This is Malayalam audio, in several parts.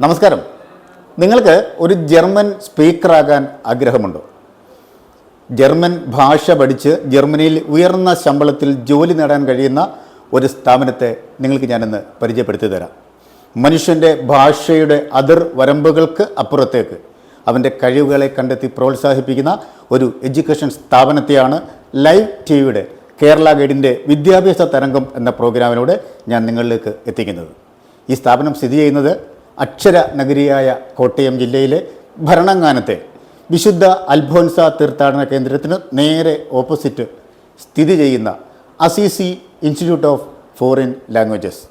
നമസ്കാരം. നിങ്ങൾക്ക് ഒരു ജർമ്മൻ സ്പീക്കറാകാൻ ആഗ്രഹമുണ്ടോ? ജർമ്മൻ ഭാഷ പഠിച്ച് ജർമ്മനിയിൽ ഉയർന്ന ശമ്പളത്തിൽ ജോലി നേടാൻ കഴിയുന്ന ഒരു സ്ഥാപനത്തെ നിങ്ങൾക്ക് ഞാനിന്ന് പരിചയപ്പെടുത്തി തരാം. മനുഷ്യൻ്റെ ഭാഷയുടെ അതിർ വരമ്പുകൾക്ക് അപ്പുറത്തേക്ക് അവൻ്റെ കഴിവുകളെ കണ്ടെത്തി പ്രോത്സാഹിപ്പിക്കുന്ന ഒരു എഡ്യൂക്കേഷൻ സ്ഥാപനത്തെയാണ് ലൈവ് ടി വിയുടെ കേരള ഗൈഡിൻ്റെ വിദ്യാഭ്യാസ തരംഗം എന്ന പ്രോഗ്രാമിലൂടെ ഞാൻ നിങ്ങളിലേക്ക് എത്തിക്കുന്നത്. ഈ സ്ഥാപനം സ്ഥിതി ചെയ്യുന്നത് അക്ഷര നഗരിയായ കോട്ടയം ജില്ലയിലെ ഭരണങ്ങാനത്തെ വിശുദ്ധ അൽഫോൻസ തീർത്ഥാടന കേന്ദ്രത്തിന് നേരെ ഓപ്പോസിറ്റ് സ്ഥിതി ചെയ്യുന്ന Assisi institute of foreign languages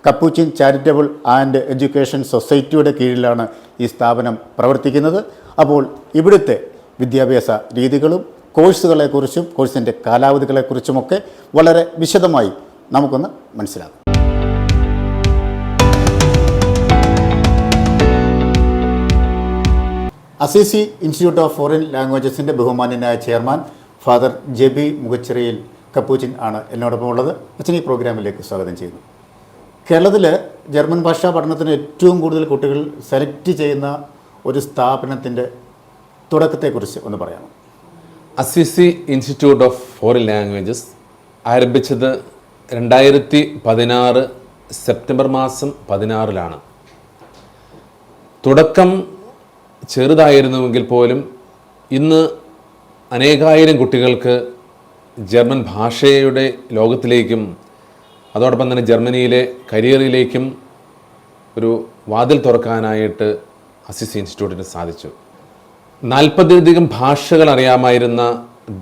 Capuchin charitable and education സൊസൈറ്റിയുടെ കീഴിലാണ് ഈ സ്ഥാപനം പ്രവർത്തിക്കുന്നത്. അപ്പോൾ ഇവിടുത്തെ വിദ്യാഭ്യാസ രീതികളും കോഴ്സുകളെക്കുറിച്ചും കോഴ്സിൻ്റെ കാലാവധികളെക്കുറിച്ചുമൊക്കെ വളരെ വിശദമായി നമുക്കൊന്ന് മനസ്സിലാക്കാം. അസീസി ഇൻസ്റ്റിറ്റ്യൂട്ട് ഓഫ് ഫോറിൻ ലാംഗ്വേജസിൻ്റെ ബഹുമാന്യനായ ചെയർമാൻ ഫാദർ ജെബി മുഖച്ചിറയിൽ കപ്പൂച്ചിൻ ആണ് എന്നോടൊപ്പം ഉള്ളത്. അച്ഛൻ ഈ പ്രോഗ്രാമിലേക്ക് സ്വാഗതം ചെയ്യുന്നു. കേരളത്തിൽ ജർമ്മൻ ഭാഷാ പഠനത്തിന് ഏറ്റവും കൂടുതൽ കുട്ടികൾ സെലക്ട് ചെയ്യുന്ന ഒരു സ്ഥാപനത്തിൻ്റെ തുടക്കത്തെക്കുറിച്ച് ഒന്ന് പറയാമോ? Assisi institute of foreign languages ആരംഭിച്ചത് 2016 സെപ്റ്റംബർ മാസം 16 തുടക്കം ചെറുതായിരുന്നുവെങ്കിൽ പോലും ഇന്ന് അനേകായിരം കുട്ടികൾക്ക് ജർമ്മൻ ഭാഷയുടെ ലോകത്തിലേക്കും അതോടൊപ്പം തന്നെ ജർമ്മനിയിലെ കരിയറിലേക്കും ഒരു വാതിൽ തുറക്കാനായിട്ട് അസീസി ഇൻസ്റ്റിറ്റ്യൂട്ടിന് സാധിച്ചു. 40-ലധികം ഭാഷകൾ അറിയാമായിരുന്ന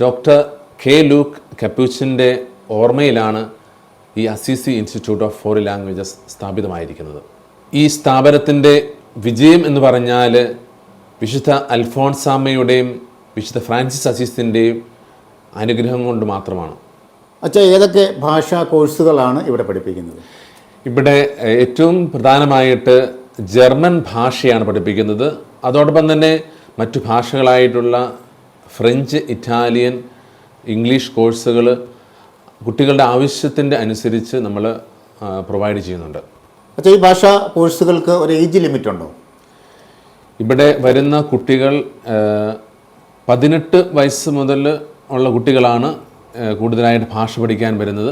ഡോക്ടർ കെ ലൂക്ക് കപ്പൂച്ചിൻ്റെ ഓർമ്മയിലാണ് ഈ Assisi institute of foreign languages സ്ഥാപിതമായിരിക്കുന്നത്. ഈ സ്ഥാപനത്തിൻ്റെ വിജയം എന്ന് പറഞ്ഞാൽ വിശുദ്ധ അൽഫോൺസാമ്മയുടെയും വിശുദ്ധ ഫ്രാൻസിസ് അസീസിൻ്റെയും അനുഗ്രഹം കൊണ്ട് മാത്രമാണ്. അച്ഛാ, ഏതൊക്കെ ഭാഷാ കോഴ്സുകളാണ് ഇവിടെ പഠിപ്പിക്കുന്നത്? ഇവിടെ ഏറ്റവും പ്രധാനമായിട്ട് ജർമ്മൻ ഭാഷയാണ് പഠിപ്പിക്കുന്നത്. അതോടൊപ്പം തന്നെ മറ്റു ഭാഷകളായിട്ടുള്ള ഫ്രഞ്ച്, ഇറ്റാലിയൻ, ഇംഗ്ലീഷ് കോഴ്സുകൾ കുട്ടികളുടെ ആവശ്യത്തിൻ്റെ അനുസരിച്ച് നമ്മൾ പ്രൊവൈഡ് ചെയ്യുന്നുണ്ട്. അച്ഛാ, ഈ ഭാഷാ കോഴ്സുകൾക്ക് ഒരു ഏജ് ലിമിറ്റ് ഉണ്ടോ? ഇവിടെ വരുന്ന കുട്ടികൾ 18 വയസ്സ് മുതൽ ഉള്ള കുട്ടികളാണ് കൂടുതലായിട്ട് ഭാഷ പഠിക്കാൻ വരുന്നത്.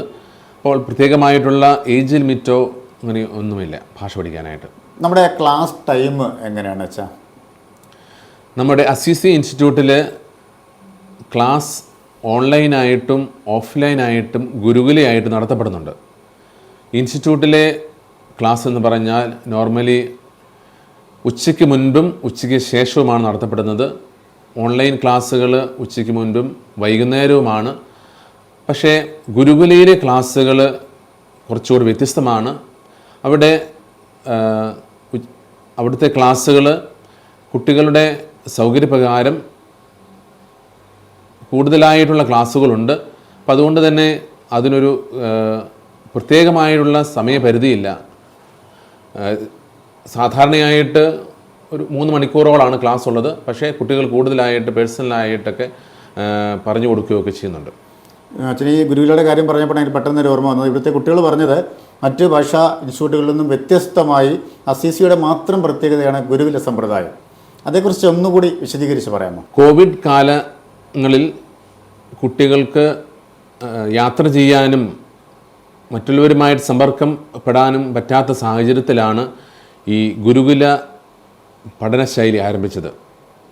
അപ്പോൾ പ്രത്യേകമായിട്ടുള്ള ഏജ് ലിമിറ്റോ അങ്ങനെ ഒന്നുമില്ല ഭാഷ പഠിക്കാനായിട്ട്. നമ്മുടെ ക്ലാസ് ടൈം എങ്ങനെയാണ് വെച്ചാൽ? നമ്മുടെ അസീസി ഇൻസ്റ്റിറ്റ്യൂട്ടിൽ ക്ലാസ് ഓൺലൈനായിട്ടും ഓഫ്ലൈനായിട്ടും ഗുരുകുലയായിട്ട് നടത്തപ്പെടുന്നുണ്ട്. ഇൻസ്റ്റിറ്റ്യൂട്ടിലെ ക്ലാസ് എന്ന് പറഞ്ഞാൽ നോർമലി ഉച്ചയ്ക്ക് മുൻപും ഉച്ചയ്ക്ക് ശേഷവുമാണ് നടത്തപ്പെടുന്നത്. ഓൺലൈൻ ക്ലാസ്സുകൾ ഉച്ചയ്ക്ക് മുൻപും വൈകുന്നേരവുമാണ്. പക്ഷേ ഗുരുകുലയിലെ ക്ലാസ്സുകൾ കുറച്ചുകൂടി വ്യത്യസ്തമാണ്. അവിടുത്തെ ക്ലാസ്സുകൾ കുട്ടികളുടെ സൗകര്യപ്രകാരം കൂടുതലായിട്ടുള്ള ക്ലാസ്സുകളുണ്ട്. അപ്പം അതുകൊണ്ട് തന്നെ അതിനൊരു പ്രത്യേകമായിട്ടുള്ള സമയപരിധിയില്ല. സാധാരണയായിട്ട് ഒരു 3 മണിക്കൂറോളാണ് ക്ലാസ് ഉള്ളത്. പക്ഷേ കുട്ടികൾ കൂടുതലായിട്ട് പേഴ്സണലായിട്ടൊക്കെ പറഞ്ഞു കൊടുക്കുകയൊക്കെ ചെയ്യുന്നുണ്ട്. അച്ഛൻ ഈ ഗുരുകുലയുടെ കാര്യം പറഞ്ഞപ്പോൾ എനിക്ക് പെട്ടെന്നൊരു ഓർമ്മ വന്നത്, ഇവിടുത്തെ കുട്ടികൾ പറഞ്ഞത് മറ്റ് ഭാഷാ ഇൻസ്റ്റിറ്റ്യൂട്ടുകളിൽ നിന്നും വ്യത്യസ്തമായി അസീസിയുടെ മാത്രം പ്രത്യേകതയാണ് ഗുരുകുല സമ്പ്രദായം. അതേക്കുറിച്ച് ഒന്നുകൂടി വിശദീകരിച്ച് പറയാമോ? കോവിഡ് കാലങ്ങളിൽ കുട്ടികൾക്ക് യാത്ര ചെയ്യാനും മറ്റുള്ളവരുമായിട്ട് സമ്പർക്കം പെടാനും പറ്റാത്ത സാഹചര്യത്തിലാണ് ഈ ഗുരുകുല പഠനശൈലി ആരംഭിച്ചത്.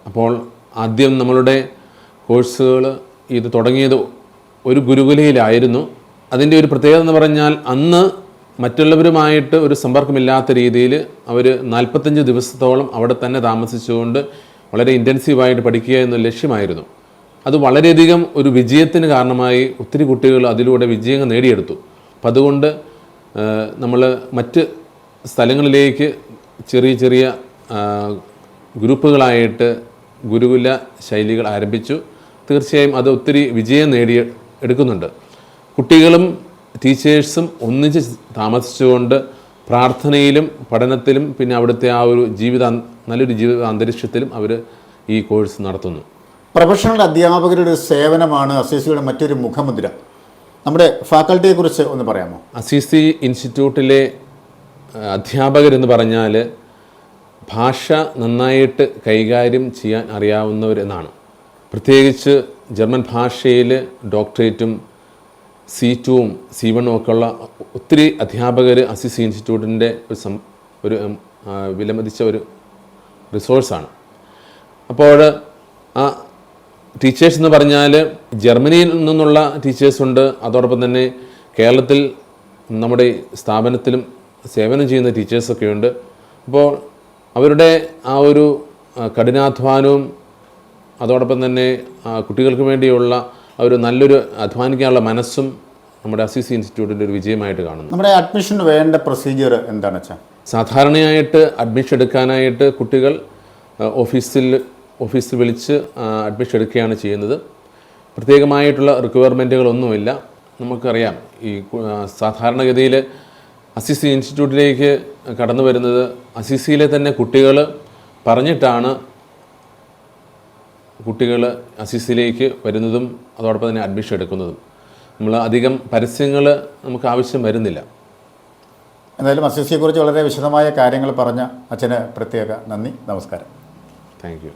അപ്പോൾ ആദ്യം നമ്മളുടെ കോഴ്സുകൾ ഇത് തുടങ്ങിയത് ഒരു ഗുരുകുലയിലായിരുന്നു. അതിൻ്റെ ഒരു പ്രത്യേകത എന്ന് പറഞ്ഞാൽ അന്ന് മറ്റുള്ളവരുമായിട്ട് ഒരു സമ്പർക്കമില്ലാത്ത രീതിയിൽ അവർ 45 ദിവസത്തോളം അവിടെ തന്നെ താമസിച്ചുകൊണ്ട് വളരെ ഇൻറ്റൻസീവായിട്ട് പഠിക്കുക എന്ന ലക്ഷ്യമായിരുന്നു. അത് വളരെയധികം ഒരു വിജയത്തിന് കാരണമായി. ഒത്തിരി കുട്ടികൾ അതിലൂടെ വിജയങ്ങൾ നേടിയെടുത്തു. അപ്പം അതുകൊണ്ട് നമ്മൾ മറ്റ് സ്ഥലങ്ങളിലേക്ക് ചെറിയ ചെറിയ ഗ്രൂപ്പുകളായിട്ട് ഗുരുകുല ശൈലികൾ ആരംഭിച്ചു. തീർച്ചയായും അത് ഒത്തിരി വിജയം എടുക്കുന്നുണ്ട്. കുട്ടികളും ടീച്ചേഴ്സും ഒന്നിച്ച് താമസിച്ചുകൊണ്ട് പ്രാർത്ഥനയിലും പഠനത്തിലും പിന്നെ അവിടുത്തെ ആ ഒരു നല്ലൊരു ജീവിത അന്തരീക്ഷത്തിലും അവർ ഈ കോഴ്സ് നടത്തുന്നു. പ്രൊഫഷണൽ അധ്യാപകരുടെ സേവനമാണ് അസീസിയുടെ മറ്റൊരു മുഖമുദ്ര. നമ്മുടെ ഫാക്കൽറ്റിയെക്കുറിച്ച് ഒന്ന് പറയാമോ? അസീസി ഇൻസ്റ്റിറ്റ്യൂട്ടിലെ അധ്യാപകരെന്ന് പറഞ്ഞാൽ ഭാഷ നന്നായിട്ട് കൈകാര്യം ചെയ്യാൻ അറിയാവുന്നവരെന്നാണ്. പ്രത്യേകിച്ച് ജർമ്മൻ ഭാഷയിൽ ഡോക്ടറേറ്റും C2ഉം C1ഉം ഒക്കെ ഉള്ള ഒത്തിരി അധ്യാപകർ അസിസി ഇൻസ്റ്റിറ്റ്യൂട്ടിൻ്റെ ഒരു വിലമതിച്ച ഒരു റിസോഴ്സാണ്. അപ്പോൾ ആ ടീച്ചേഴ്സ് എന്ന് പറഞ്ഞാൽ ജർമ്മനിയിൽ നിന്നുള്ള ടീച്ചേഴ്സുണ്ട്, അതോടൊപ്പം തന്നെ കേരളത്തിൽ നമ്മുടെ സ്ഥാപനത്തിലും സേവനം ചെയ്യുന്ന ടീച്ചേഴ്സൊക്കെയുണ്ട്. അപ്പോൾ അവരുടെ ആ ഒരു കഠിനാധ്വാനവും അതോടൊപ്പം തന്നെ കുട്ടികൾക്ക് വേണ്ടിയുള്ള ഒരു നല്ലൊരു അധ്വാനിക്കാനുള്ള മനസ്സും നമ്മുടെ അസിസി ഇൻസ്റ്റിറ്റ്യൂട്ടിൻ്റെ ഒരു വിജയമായിട്ട് കാണുന്നു. നമ്മുടെ അഡ്മിഷന് വേണ്ട പ്രൊസീജിയർ എന്താണ് വെച്ചാൽ, സാധാരണയായിട്ട് അഡ്മിഷൻ എടുക്കാനായിട്ട് കുട്ടികൾ ഓഫീസിൽ വിളിച്ച് അഡ്മിഷൻ എടുക്കുകയാണ് ചെയ്യുന്നത്. പ്രത്യേകമായിട്ടുള്ള റിക്വയർമെൻറ്റുകളൊന്നുമില്ല. നമുക്കറിയാം ഈ സാധാരണഗതിയിൽ അസിസി ഇൻസ്റ്റിറ്റ്യൂട്ടിലേക്ക് കടന്നു വരുന്നത് അസിസിയിലെ തന്നെ കുട്ടികൾ പറഞ്ഞിട്ടാണ് കുട്ടികൾ അസിസിയിലേക്ക് വരുന്നതും അതോടൊപ്പം തന്നെ അഡ്മിഷൻ എടുക്കുന്നതും. നമ്മൾ അധികം പരസ്യങ്ങൾ നമുക്ക് ആവശ്യം വരുന്നില്ല. എന്തായാലും അസിസിയെക്കുറിച്ച് വളരെ വിശദമായ കാര്യങ്ങൾ പറഞ്ഞ അച്ഛന് പ്രത്യേക നന്ദി, നമസ്കാരം. Thank you.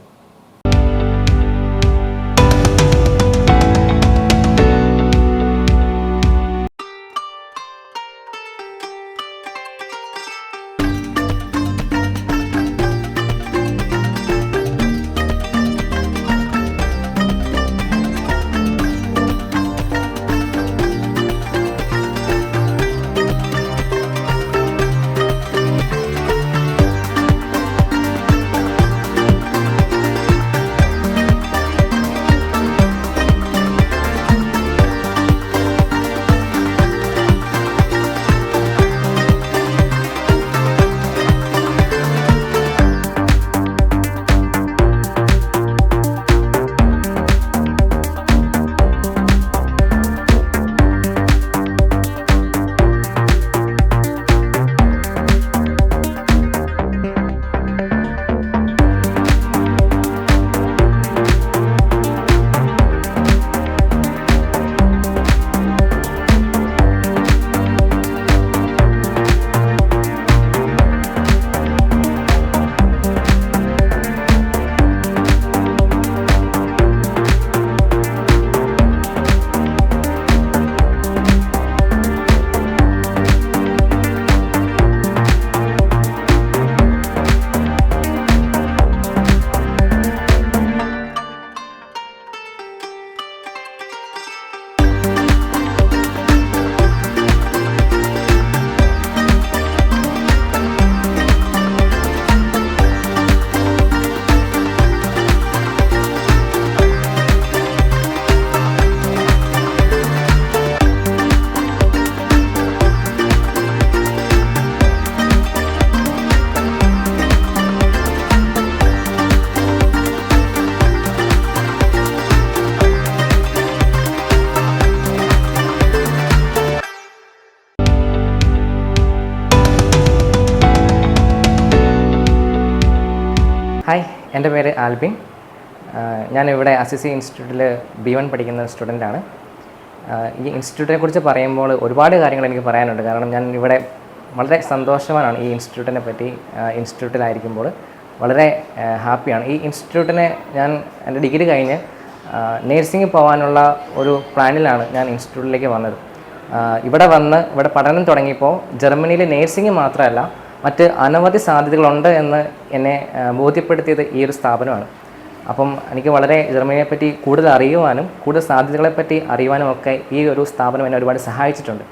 ഹായ്, എൻ്റെ പേര് ആൽബിൻ. ഞാനിവിടെ അസിസി ഇൻസ്റ്റിറ്റ്യൂട്ടിൽ B1 പഠിക്കുന്ന സ്റ്റുഡൻ്റാണ്. ഈ ഇൻസ്റ്റിറ്റ്യൂട്ടിനെ കുറിച്ച് പറയുമ്പോൾ ഒരുപാട് കാര്യങ്ങൾ എനിക്ക് പറയാനുണ്ട്. കാരണം ഞാൻ ഇവിടെ വളരെ സന്തോഷവാനാണ്. ഈ ഇൻസ്റ്റിറ്റ്യൂട്ടിനെ പറ്റി ഇൻസ്റ്റിറ്റ്യൂട്ടിലായിരിക്കുമ്പോൾ വളരെ ഹാപ്പിയാണ്. ഈ ഇൻസ്റ്റിറ്റ്യൂട്ടിനെ ഞാൻ എൻ്റെ ഡിഗ്രി കഴിഞ്ഞ് നേഴ്സിംഗ് പോകാനുള്ള ഒരു പ്ലാനിലാണ് ഞാൻ ഇൻസ്റ്റിറ്റ്യൂട്ടിലേക്ക് വന്നത്. ഇവിടെ പഠനം തുടങ്ങിയപ്പോൾ ജർമ്മനിയിൽ നേഴ്സിംഗ് മാത്രമല്ല മറ്റ് അനവധി സാധ്യതകളുണ്ട് എന്ന് എന്നെ ബോധ്യപ്പെടുത്തിയത് ഈ ഒരു സ്ഥാപനമാണ്. അപ്പം എനിക്ക് വളരെ ജർമ്മനിയെപ്പറ്റി കൂടുതൽ അറിയുവാനും കൂടുതൽ സാധ്യതകളെപ്പറ്റി അറിയുവാനും ഒക്കെ ഈ ഒരു സ്ഥാപനം എന്നെ ഒരുപാട് സഹായിച്ചിട്ടുണ്ട്.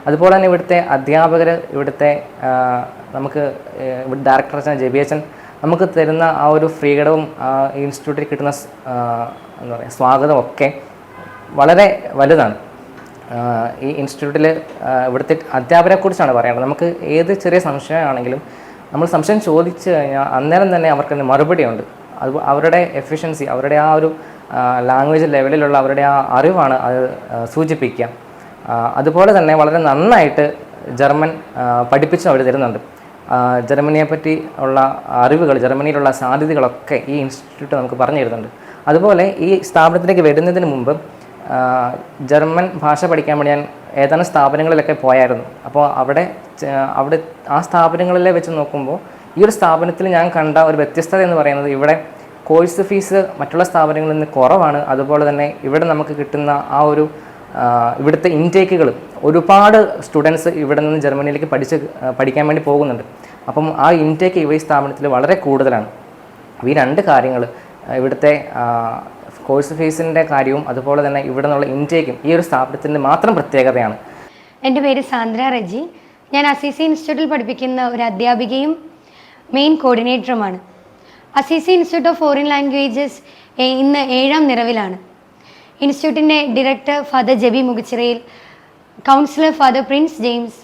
അതുപോലെ തന്നെ ഇവിടുത്തെ അധ്യാപകർ, ഇവിടുത്തെ നമുക്ക് ഡയറക്ടർ ജെബിയച്ചൻ നമുക്ക് തരുന്ന ആ ഒരു ഫ്രീഡവും ഇൻസ്റ്റിറ്റ്യൂട്ടിൽ കിട്ടുന്ന എന്താ പറയുക സ്വാഗതമൊക്കെ വളരെ വലുതാണ്. ഈ ഇൻസ്റ്റിറ്റ്യൂട്ടിൽ ഇവിടുത്തെ അധ്യാപകരെക്കുറിച്ചാണ് പറയുന്നത്. നമുക്ക് ഏത് ചെറിയ സംശയമാണെങ്കിലും നമ്മൾ സംശയം ചോദിച്ചു കഴിഞ്ഞാൽ അന്നേരം തന്നെ അവർക്ക് മറുപടിയുണ്ട്. അത് അവരുടെ എഫിഷ്യൻസി, അവരുടെ ആ ഒരു ലാംഗ്വേജ് ലെവലിലുള്ള അവരുടെ ആ അറിവാണ് അത് സൂചിപ്പിക്കുക. അതുപോലെ തന്നെ വളരെ നന്നായിട്ട് ജർമ്മൻ പഠിപ്പിച്ച് അവർ തരുന്നുണ്ട്. ജർമ്മനിയെപ്പറ്റി ഉള്ള അറിവുകൾ, ജർമ്മനിയിലുള്ള സാധ്യതകളൊക്കെ ഈ ഇൻസ്റ്റിറ്റ്യൂട്ട് നമുക്ക് പറഞ്ഞു തരുന്നുണ്ട്. അതുപോലെ ഈ സ്ഥാപനത്തിലേക്ക് വരുന്നതിന് മുമ്പ് ജർമ്മൻ ഭാഷ പഠിക്കാൻ വേണ്ടി ഞാൻ ഏതാനും സ്ഥാപനങ്ങളിലൊക്കെ പോയായിരുന്നു. അപ്പോൾ അവിടെ ആ സ്ഥാപനങ്ങളിലെ വെച്ച് നോക്കുമ്പോൾ ഈ ഒരു സ്ഥാപനത്തിൽ ഞാൻ കണ്ട ഒരു വ്യത്യസ്തത എന്ന് പറയുന്നത് ഇവിടെ കോഴ്സ് ഫീസ് മറ്റുള്ള സ്ഥാപനങ്ങളിൽ നിന്ന് കുറവാണ്. അതുപോലെ തന്നെ ഇവിടെ നമുക്ക് കിട്ടുന്ന ആ ഒരു ഇവിടുത്തെ ഇൻടേക്കുകൾ, ഒരുപാട് സ്റ്റുഡൻസ് ഇവിടെ നിന്ന് ജർമ്മനിയിലേക്ക് പഠിക്കാൻ വേണ്ടി പോകുന്നുണ്ട്. അപ്പം ആ ഇൻടേക്ക് ഈ സ്ഥാപനത്തിൽ വളരെ കൂടുതലാണ്. ഈ രണ്ട് കാര്യങ്ങൾ, ഇവിടുത്തെ കോഴ്സ് ഫീസിൻ്റെ കാര്യവും അതുപോലെ തന്നെ ഇവിടെ നിന്നുള്ള ഇൻടേക്കും ഈ ഒരു സ്ഥാപനത്തിൻ്റെ മാത്രം പ്രത്യേകതയാണ്. എൻ്റെ പേര് സാന്ദ്ര റജി. ഞാൻ അസീസി ഇൻസ്റ്റിറ്റ്യൂട്ടിൽ പഠിപ്പിക്കുന്ന ഒരു അധ്യാപികയും മെയിൻ കോർഡിനേറ്ററുമാണ്. Assisi institute of foreign languages ഇന്ന് 7ാം നിറവിലാണ്. ഇൻസ്റ്റിറ്റ്യൂട്ടിൻ്റെ ഡയറക്ടർ ഫാദർ ജെബി മുഖച്ചിറയിൽ, കൗൺസിലർ ഫാദർ പ്രിൻസ് ജെയിംസ്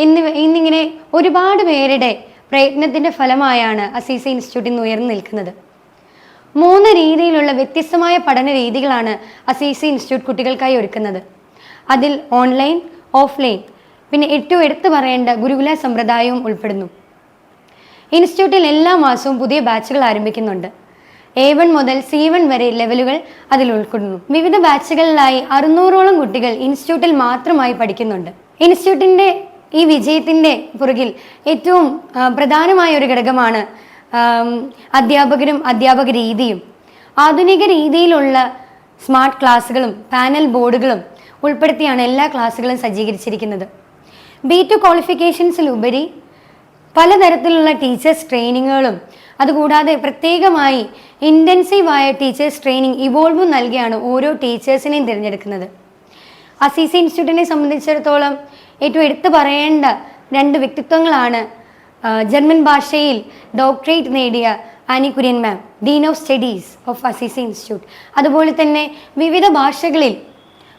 എന്നിങ്ങനെ ഒരുപാട് പേരുടെ പ്രയത്നത്തിൻ്റെ ഫലമായാണ് അസീസി ഇൻസ്റ്റിറ്റ്യൂട്ടിൽ നിന്ന് ഉയർന്നു നിൽക്കുന്നത്. 3 രീതിയിലുള്ള വ്യത്യസ്തമായ പഠന രീതികളാണ് അസീസി ഇൻസ്റ്റിറ്റ്യൂട്ട് കുട്ടികൾക്കായി ഒരുക്കുന്നത്. അതിൽ ഓൺലൈൻ, ഓഫ്ലൈൻ, പിന്നെ ഏറ്റവും എടുത്തു പറയേണ്ട ഗുരുകുല സമ്പ്രദായവും ഉൾപ്പെടുന്നു. ഇൻസ്റ്റിറ്റ്യൂട്ടിൽ എല്ലാ മാസവും പുതിയ ബാച്ചുകൾ ആരംഭിക്കുന്നുണ്ട്. A1 മുതൽ C1 വരെ ലെവലുകൾ അതിൽ ഉൾക്കൊള്ളുന്നു. വിവിധ ബാച്ചുകളിലായി 600ഓളം കുട്ടികൾ ഇൻസ്റ്റിറ്റ്യൂട്ടിൽ മാത്രമായി പഠിക്കുന്നുണ്ട്. ഇൻസ്റ്റിറ്റ്യൂട്ടിൻ്റെ ഈ വിജയത്തിൻ്റെ പുറകിൽ ഏറ്റവും പ്രധാനമായ ഒരു ഘടകമാണ് അധ്യാപകരും അധ്യാപക രീതിയും. ആധുനിക രീതിയിലുള്ള സ്മാർട്ട് ക്ലാസ്സുകളും പാനൽ ബോർഡുകളും ഉൾപ്പെടുത്തിയാണ് എല്ലാ ക്ലാസ്സുകളും സജ്ജീകരിച്ചിരിക്കുന്നത്. B2 ക്വാളിഫിക്കേഷൻസിലുപരി പലതരത്തിലുള്ള ടീച്ചേഴ്സ് ട്രെയിനിങ്ങുകളും അതുകൂടാതെ പ്രത്യേകമായി ഇൻറ്റൻസീവായ ടീച്ചേഴ്സ് ട്രെയിനിങ് ഇവോൾവും നൽകിയാണ് ഓരോ ടീച്ചേഴ്സിനെയും തിരഞ്ഞെടുക്കുന്നത്. അസീസി ഇൻസ്റ്റിറ്റ്യൂട്ടിനെ സംബന്ധിച്ചിടത്തോളം ഏറ്റവും എടുത്തു പറയേണ്ട 2 വ്യക്തിത്വങ്ങളാണ് ജർമ്മൻ ഭാഷയിൽ ഡോക്ടറേറ്റ് നേടിയ Annie Kurian ma'am, Dean of studies of Assisi institute, അതുപോലെ തന്നെ വിവിധ ഭാഷകളിൽ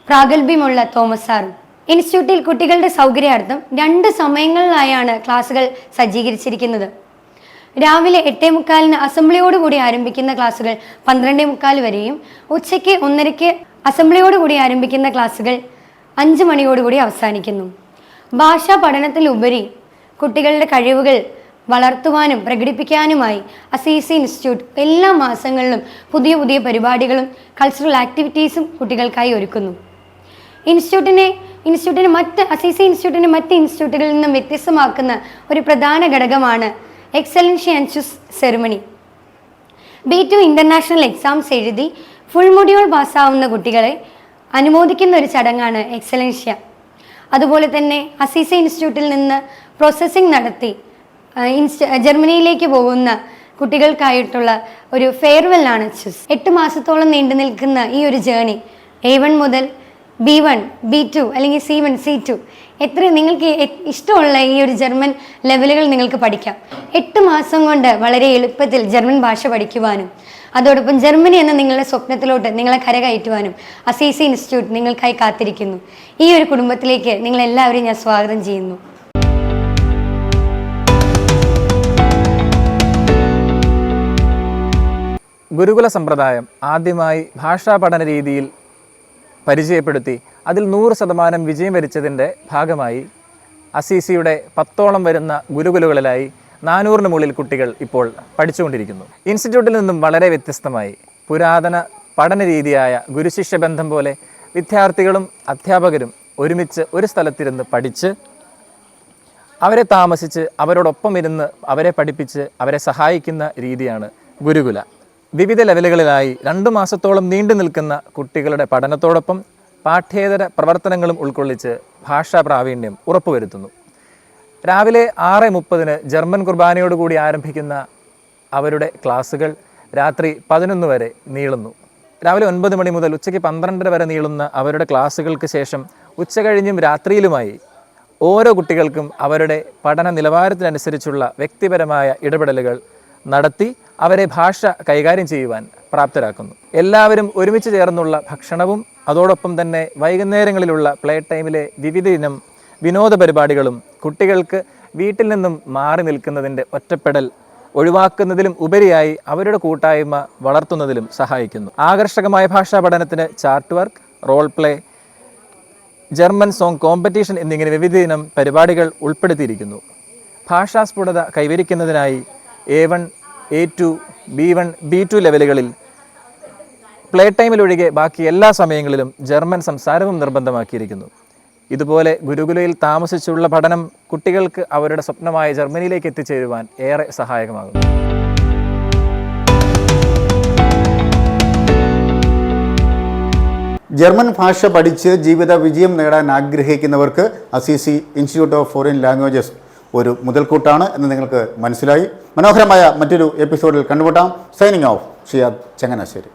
പ്രാഗൽഭ്യമുള്ള തോമസ് സാറും. ഇൻസ്റ്റിറ്റ്യൂട്ടിൽ കുട്ടികളുടെ സൗകര്യാർത്ഥം 2 സമയങ്ങളിലായാണ് ക്ലാസ്സുകൾ സജ്ജീകരിച്ചിരിക്കുന്നത്. രാവിലെ 8:45 അസംബ്ലിയോടുകൂടി ആരംഭിക്കുന്ന ക്ലാസ്സുകൾ 12:45 വരെയും ഉച്ചയ്ക്ക് 1:30 അസംബ്ലിയോടുകൂടി ആരംഭിക്കുന്ന ക്ലാസ്സുകൾ 5 മണിയോടുകൂടി അവസാനിക്കുന്നു. ഭാഷാ പഠനത്തിലുപരി കുട്ടികളുടെ കഴിവുകൾ വളർത്തുവാനും പ്രകടിപ്പിക്കാനുമായി അസീസി ഇൻസ്റ്റിറ്റ്യൂട്ട് എല്ലാ മാസങ്ങളിലും പുതിയ പുതിയ പരിപാടികളും കൾച്ചറൽ ആക്ടിവിറ്റീസും കുട്ടികൾക്കായി ഒരുക്കുന്നു. അസീസി ഇൻസ്റ്റിറ്റ്യൂട്ടിനെ മറ്റ് ഇൻസ്റ്റിറ്റ്യൂട്ടുകളിൽ നിന്നും വ്യത്യസ്തമാക്കുന്ന ഒരു പ്രധാന ഘടകമാണ് Excellentia and choose ceremony. B2 international exams എഴുതി ഫുൾ മൊഡ്യൂൾ പാസ്സാവുന്ന കുട്ടികളെ അനുമോദിക്കുന്ന ഒരു ചടങ്ങാണ് എക്സലൻഷ്യ. അതുപോലെ തന്നെ അസീസി ഇൻസ്റ്റിറ്റ്യൂട്ടിൽ നിന്ന് പ്രോസസ്സിംഗ് നടത്തി ജർമ്മനിയിലേക്ക് പോകുന്ന കുട്ടികൾക്കായിട്ടുള്ള ഒരു ഫെയർവെല്ലാണ് ചൂസ്. 8 മാസത്തോളം നീണ്ടു നിൽക്കുന്ന ഈ ഒരു ജേണി A1 മുതൽ B1, B2 അല്ലെങ്കിൽ C1, C2 നിങ്ങൾക്ക് ഇഷ്ടമുള്ള ഈ ഒരു ജർമ്മൻ ലെവലുകൾ നിങ്ങൾക്ക് പഠിക്കാം. 8 മാസം കൊണ്ട് വളരെ എളുപ്പത്തിൽ ജർമ്മൻ ഭാഷ പഠിക്കുവാനും അതോടൊപ്പം ജർമ്മനി എന്ന നിങ്ങളുടെ സ്വപ്നത്തിലോട്ട് നിങ്ങളെ കരകയറ്റുവാനും അസീസി ഇൻസ്റ്റിറ്റ്യൂട്ട് നിങ്ങൾക്കായി കാത്തിരിക്കുന്നു. ഈ ഒരു കുടുംബത്തിലേക്ക് നിങ്ങളെല്ലാവരെയും ഞാൻ സ്വാഗതം ചെയ്യുന്നു. ഗുരുകുല സമ്പ്രദായം ആദ്യമായി ഭാഷാ പഠന രീതിയിൽ പരിചയപ്പെടുത്തി അതിൽ 100% വിജയം വരിച്ചതിൻ്റെ ഭാഗമായി അസീസിയുടെ 10ഓളം വരുന്ന ഗുരുകുലകളിലായി 400-ന് മുകളിൽ കുട്ടികൾ ഇപ്പോൾ പഠിച്ചുകൊണ്ടിരിക്കുന്നു. ഇൻസ്റ്റിറ്റ്യൂട്ടിൽ നിന്നും വളരെ വ്യത്യസ്തമായി പുരാതന പഠന രീതിയായ ഗുരുശിഷ്യ ബന്ധം പോലെ വിദ്യാർത്ഥികളും അധ്യാപകരും ഒരുമിച്ച് ഒരു സ്ഥലത്തിരുന്ന് പഠിച്ച് അവരെ താമസിച്ച് അവരോടൊപ്പം ഇരുന്ന് അവരെ പഠിപ്പിച്ച് അവരെ സഹായിക്കുന്ന രീതിയാണ് ഗുരുകുല. വിവിധ ലെവലുകളിലായി 2 മാസത്തോളം നീണ്ടു നിൽക്കുന്ന കുട്ടികളുടെ പഠനത്തോടൊപ്പം പാഠ്യേതര പ്രവർത്തനങ്ങളും ഉൾക്കൊള്ളിച്ച് ഭാഷാ പ്രാവീണ്യം ഉറപ്പുവരുത്തുന്നു. രാവിലെ 6:30 ജർമ്മൻ കുർബാനയോടുകൂടി ആരംഭിക്കുന്ന അവരുടെ ക്ലാസ്സുകൾ രാത്രി 11 വരെ നീളുന്നു. രാവിലെ 9 മണി മുതൽ ഉച്ചയ്ക്ക് 12:30 വരെ നീളുന്ന അവരുടെ ക്ലാസ്സുകൾക്ക് ശേഷം ഉച്ചകഴിഞ്ഞും രാത്രിയിലുമായി ഓരോ കുട്ടികൾക്കും അവരുടെ പഠന നിലവാരത്തിനനുസരിച്ചുള്ള വ്യക്തിപരമായ ഇടപെടലുകൾ നടത്തി അവരെ ഭാഷ കൈകാര്യം ചെയ്യുവാൻ പ്രാപ്തരാക്കുന്നു. എല്ലാവരും ഒരുമിച്ച് ചേർന്നുള്ള ഭക്ഷണവും അതോടൊപ്പം തന്നെ വൈകുന്നേരങ്ങളിലുള്ള പ്ലേ ടൈമിലെ വിവിധയിനം വിനോദ പരിപാടികളും കുട്ടികൾക്ക് വീട്ടിൽ നിന്നും മാറി നിൽക്കുന്നതിൻ്റെ ഒറ്റപ്പെടൽ ഒഴിവാക്കുന്നതിലും ഉപരിയായി അവരുടെ കൂട്ടായ്മ വളർത്തുന്നതിലും സഹായിക്കുന്നു. ആകർഷകമായ ഭാഷാ പഠനത്തിന് chart work, role play, German song competition എന്നിങ്ങനെ വിവിധയിനം പരിപാടികൾ ഉൾപ്പെടുത്തിയിരിക്കുന്നു. ഭാഷാസ്ഫുടത കൈവരിക്കുന്നതിനായി A1, A2, B1, B2 ലെവലുകളിൽ play ടൈമിലൊഴികെ ബാക്കി എല്ലാ സമയങ്ങളിലും ജർമ്മൻ സംസാരവും നിർബന്ധമാക്കിയിരിക്കുന്നു. ഇതുപോലെ ഗുരുകുലയിൽ താമസിച്ചുള്ള പഠനം കുട്ടികൾക്ക് അവരുടെ സ്വപ്നമായ ജർമ്മനിയിലേക്ക് എത്തിച്ചേരുവാൻ ഏറെ സഹായകമാകും. ജർമ്മൻ ഭാഷ പഠിച്ച് ജീവിത വിജയം നേടാൻ ആഗ്രഹിക്കുന്നവർക്ക് Assisi institute of foreign languages ഒരു മുതൽക്കൂട്ടാണ് എന്ന് നിങ്ങൾക്ക് മനസ്സിലായി. മനോഹരമായ മറ്റൊരു എപ്പിസോഡിൽ കണ്ടുമുട്ടാം. Signing off Shiyad Changanassery.